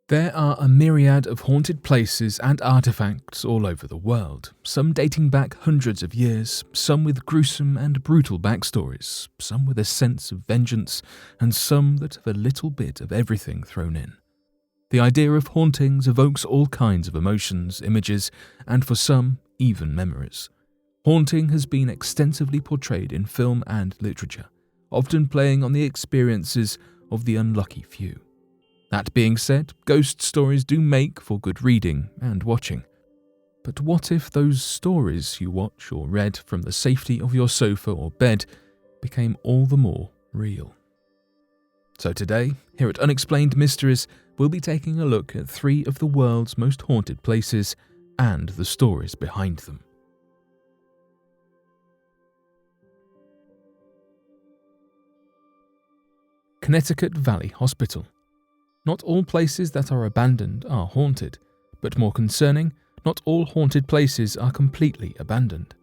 There are a myriad of haunted places and artifacts all over the world, some dating back hundreds of years, some with gruesome and brutal backstories, some with a sense of vengeance, and some that have a little bit of everything thrown in. The idea of hauntings evokes all kinds of emotions, images, and for some, even memories. Haunting has been extensively portrayed in film and literature, often playing on the experiences of the unlucky few. That being said, ghost stories do make for good reading and watching. But what if those stories you watch or read from the safety of your sofa or bed became all the more real? So today, here at Unexplained Mysteries, we'll be taking a look at 3 of the world's most haunted places and the stories behind them. Connecticut Valley Hospital. Not all places that are abandoned are haunted, but more concerning, not all haunted places are completely abandoned.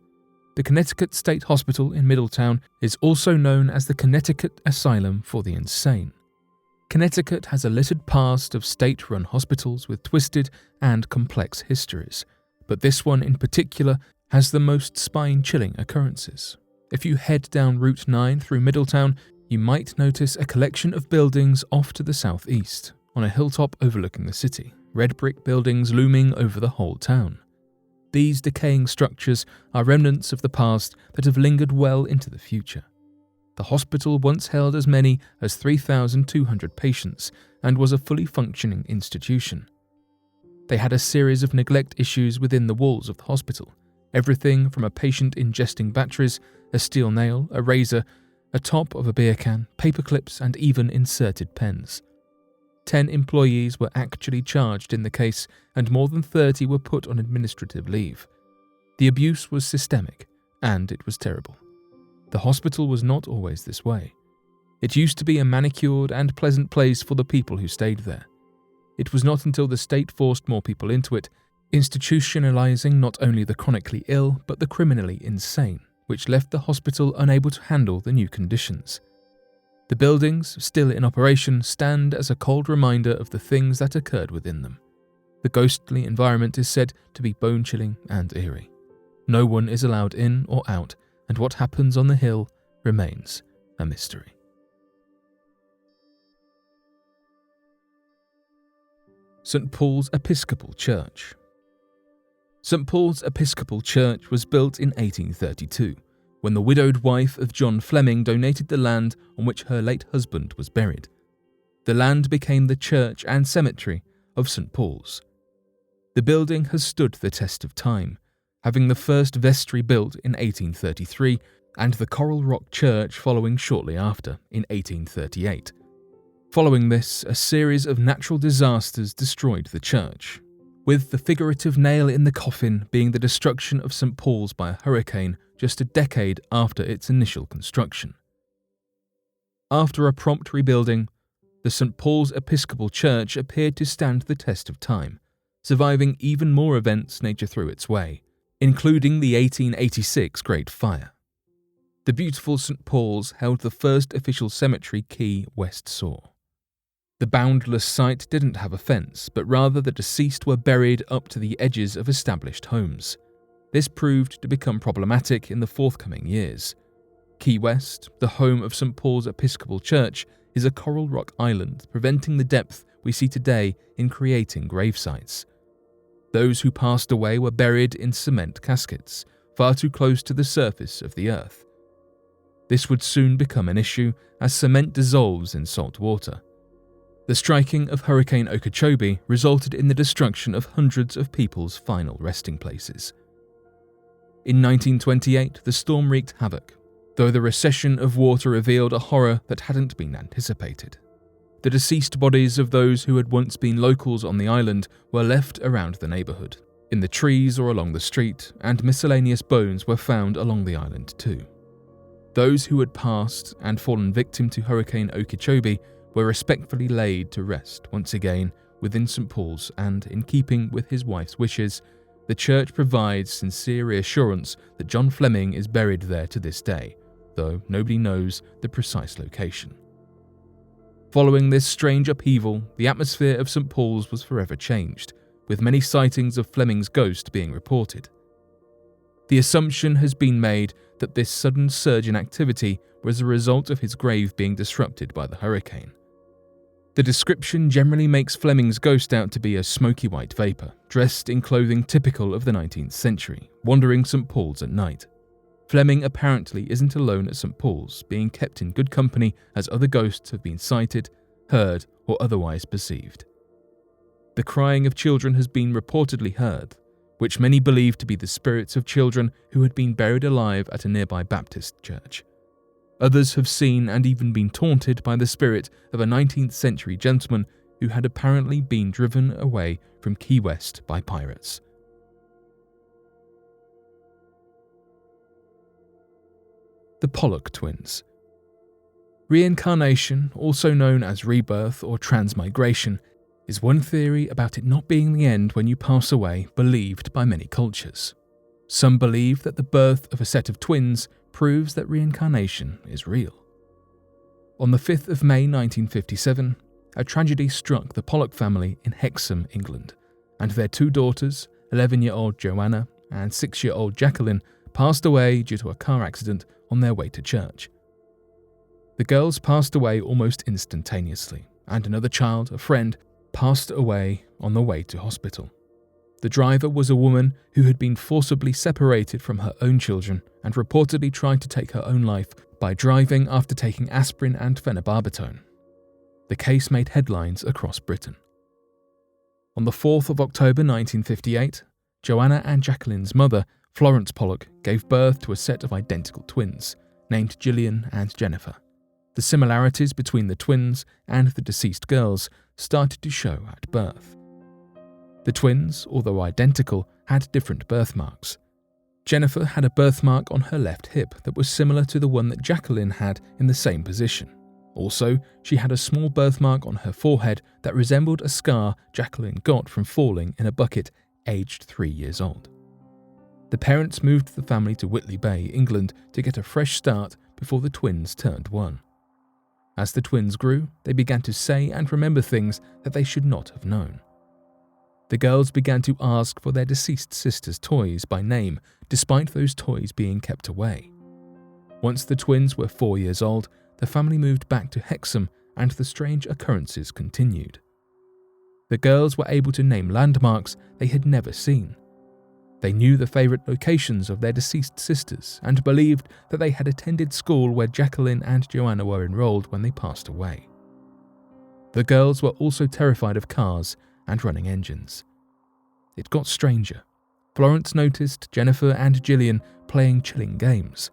The Connecticut State Hospital in Middletown is also known as the Connecticut Asylum for the Insane. Connecticut has a littered past of state-run hospitals with twisted and complex histories, but this one in particular has the most spine-chilling occurrences. If you head down Route 9 through Middletown, you might notice a collection of buildings off to the southeast, on a hilltop overlooking the city, red brick buildings looming over the whole town. These decaying structures are remnants of the past that have lingered well into the future. The hospital once held as many as 3,200 patients and was a fully functioning institution. They had a series of neglect issues within the walls of the hospital, everything from a patient ingesting batteries, a steel nail, a razor, a top of a beer can, paper clips, and even inserted pens. 10 employees were actually charged in the case, and more than 30 were put on administrative leave. The abuse was systemic, and it was terrible. The hospital was not always this way. It used to be a manicured and pleasant place for the people who stayed there. It was not until the state forced more people into it, institutionalizing not only the chronically ill but the criminally insane, which left the hospital unable to handle the new conditions. The buildings, still in operation, stand as a cold reminder of the things that occurred within them. The ghostly environment is said to be bone-chilling and eerie. No one is allowed in or out, and what happens on the hill remains a mystery. St. Paul's Episcopal Church. St. Paul's Episcopal Church was built in 1832, when the widowed wife of John Fleming donated the land on which her late husband was buried. The land became the church and cemetery of St. Paul's. The building has stood the test of time, having the first vestry built in 1833 and the Coral Rock Church following shortly after, in 1838. Following this, a series of natural disasters destroyed the church, with the figurative nail in the coffin being the destruction of St. Paul's by a hurricane just a decade after its initial construction. After a prompt rebuilding, the St. Paul's Episcopal Church appeared to stand the test of time, surviving even more events nature threw its way, including the 1886 Great Fire. The beautiful St. Paul's held the first official cemetery Key West saw. The boundless site didn't have a fence, but rather the deceased were buried up to the edges of established homes. This proved to become problematic in the forthcoming years. Key West, the home of St. Paul's Episcopal Church, is a coral rock island, preventing the depth we see today in creating grave sites. Those who passed away were buried in cement caskets, far too close to the surface of the earth. This would soon become an issue as cement dissolves in salt water. The striking of Hurricane Okeechobee resulted in the destruction of hundreds of people's final resting places. In 1928, the storm wreaked havoc, though the recession of water revealed a horror that hadn't been anticipated. The deceased bodies of those who had once been locals on the island were left around the neighborhood, in the trees or along the street, and miscellaneous bones were found along the island too. Those who had passed and fallen victim to Hurricane Okeechobee were respectfully laid to rest once again within St. Paul's, and in keeping with his wife's wishes, the church provides sincere reassurance that John Fleming is buried there to this day, though nobody knows the precise location. Following this strange upheaval, the atmosphere of St. Paul's was forever changed, with many sightings of Fleming's ghost being reported. The assumption has been made that this sudden surge in activity was a result of his grave being disrupted by the hurricane. The description generally makes Fleming's ghost out to be a smoky white vapour, dressed in clothing typical of the 19th century, wandering St. Paul's at night. Fleming apparently isn't alone at St. Paul's, being kept in good company as other ghosts have been sighted, heard, or otherwise perceived. The crying of children has been reportedly heard, which many believe to be the spirits of children who had been buried alive at a nearby Baptist church. Others have seen and even been taunted by the spirit of a 19th century gentleman who had apparently been driven away from Key West by pirates. The Pollock Twins. Reincarnation, also known as rebirth or transmigration, is one theory about it not being the end when you pass away believed by many cultures. Some believe that the birth of a set of twins proves that reincarnation is real. On the 5th of May 1957, a tragedy struck the Pollock family in Hexham, England, and their two daughters, 11-year-old Joanna and 6-year-old Jacqueline, passed away due to a car accident on their way to church. The girls passed away almost instantaneously, and another child, a friend, passed away on the way to hospital. The driver was a woman who had been forcibly separated from her own children and reportedly tried to take her own life by driving after taking aspirin and phenobarbital. The case made headlines across Britain. On the 4th of October 1958, Joanna and Jacqueline's mother, Florence Pollock, gave birth to a set of identical twins, named Gillian and Jennifer. The similarities between the twins and the deceased girls started to show at birth. The twins, although identical, had different birthmarks. Jennifer had a birthmark on her left hip that was similar to the one that Jacqueline had in the same position. Also, she had a small birthmark on her forehead that resembled a scar Jacqueline got from falling in a bucket aged 3 years old. The parents moved the family to Whitley Bay, England, to get a fresh start before the twins turned 1. As the twins grew, they began to say and remember things that they should not have known. The girls began to ask for their deceased sister's toys by name, despite those toys being kept away. Once the twins were 4 years old, the family moved back to Hexham and the strange occurrences continued. The girls were able to name landmarks they had never seen. They knew the favourite locations of their deceased sisters and believed that they had attended school where Jacqueline and Joanna were enrolled when they passed away. The girls were also terrified of cars and running engines. It got stranger. Florence noticed Jennifer and Gillian playing chilling games.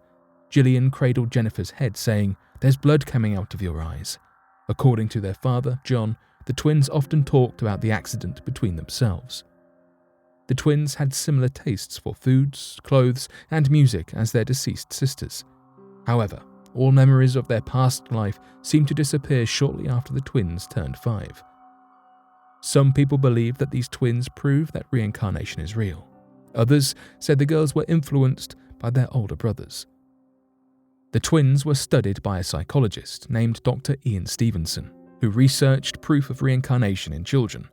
Gillian cradled Jennifer's head, saying, "There's blood coming out of your eyes." According to their father, John, the twins often talked about the accident between themselves. The twins had similar tastes for foods, clothes, and music as their deceased sisters. However, all memories of their past life seemed to disappear shortly after the twins turned 5. Some people believe that these twins prove that reincarnation is real. Others said the girls were influenced by their older brothers. The twins were studied by a psychologist named Dr. Ian Stevenson, who researched proof of reincarnation in children.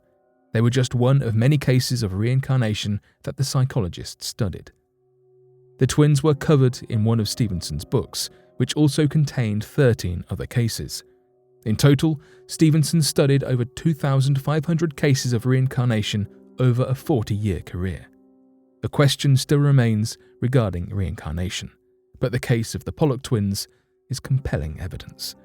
They were just one of many cases of reincarnation that the psychologist studied. The twins were covered in one of Stevenson's books, which also contained 13 other cases. In total, Stevenson studied over 2,500 cases of reincarnation over a 40-year career. A question still remains regarding reincarnation, but the case of the Pollock twins is compelling evidence.